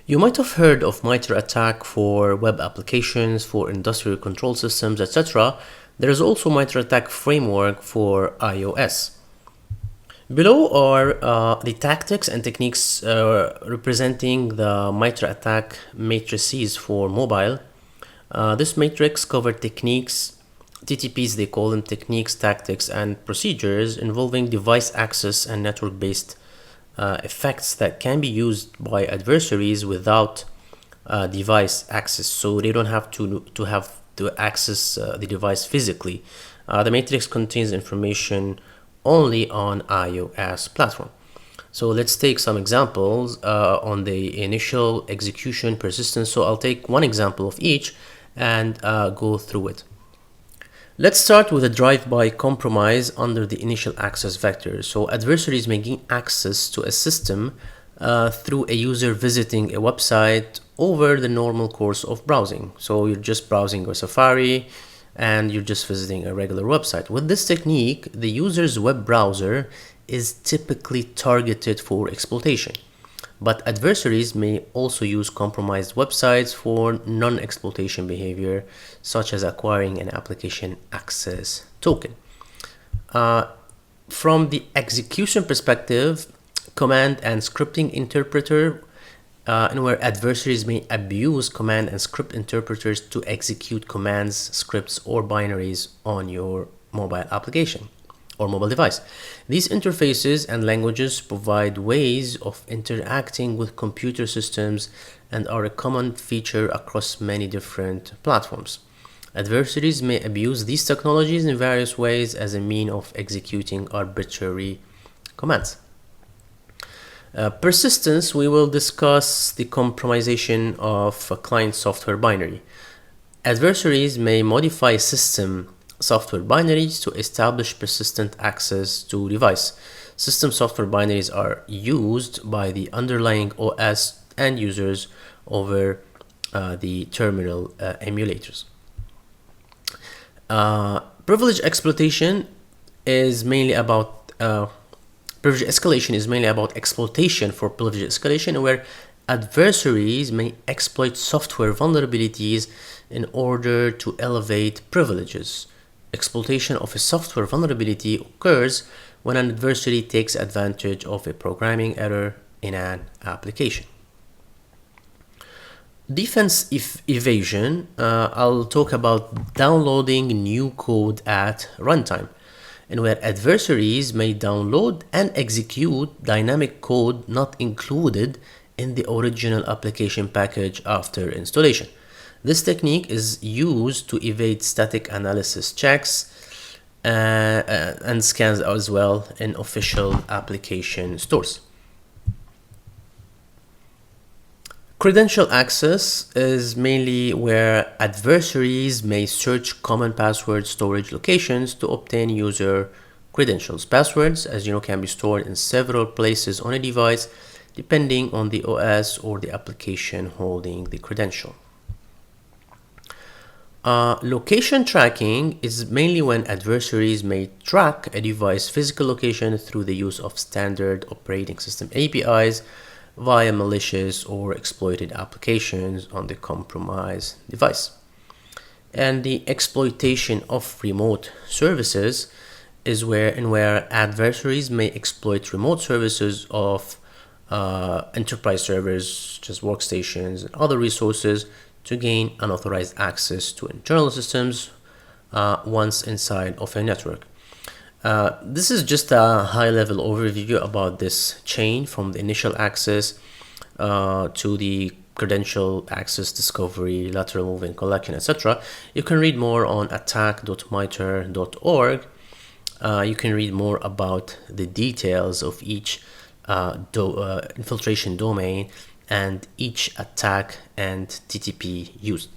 You might have heard of MITRE Attack for web applications, for industrial control systems, etc. There is also MITRE Attack framework for iOS. Below are the tactics and techniques representing the MITRE Attack matrices for mobile. This matrix covers techniques, TTPs they call them, techniques, tactics, and procedures involving device access and network-based effects that can be used by adversaries without device access, so they don't have to access the device physically. The matrix contains information only on iOS platform. So let's take some examples on the initial, execution, persistence. So I'll take one example of each and go through it. Let's start with a drive-by compromise under the initial access vector. So adversaries may gain access to a system through a user visiting a website over the normal course of browsing. So you're just browsing your Safari and you're just visiting a regular website. With this technique, the user's web browser is typically targeted for exploitation. But adversaries may also use compromised websites for non-exploitation behavior, such as acquiring an application access token. From the execution perspective, command and scripting interpreter, and where adversaries may abuse command and script interpreters to execute commands, scripts, or binaries on your mobile application or mobile device. These interfaces and languages provide ways of interacting with computer systems and are a common feature across many different platforms. Adversaries may abuse these technologies in various ways as a means of executing arbitrary commands. Persistence, we will discuss the compromisation of a client software binary. Adversaries may modify system software binaries to establish persistent access to device. System software binaries are used by the underlying OS and users over the terminal emulators. Privilege exploitation is mainly about privilege escalation is mainly about exploitation for privilege escalation, where adversaries may exploit software vulnerabilities in order to elevate privileges. Exploitation of a software vulnerability occurs when an adversary takes advantage of a programming error in an application. Defense evasion, I'll talk about downloading new code at runtime, and where adversaries may download and execute dynamic code not included in the original application package after installation. This technique is used to evade static analysis checks and scans as well in official application stores. Credential access is mainly where adversaries may search common password storage locations to obtain user credentials. Passwords, as you know, can be stored in several places on a device depending on the OS or the application holding the credential. Location tracking is mainly when adversaries may track a device's physical location through the use of standard operating system APIs via malicious or exploited applications on the compromised device. And the exploitation of remote services is where adversaries may exploit remote services of enterprise servers, just workstations and other resources, to gain unauthorized access to internal systems once inside of a network. This is just a high-level overview about this chain from the initial access to the credential access, discovery, lateral movement, collection, etc. You can read more on attack.mitre.org. You can read more about the details of each infiltration domain and each attack and TTP used.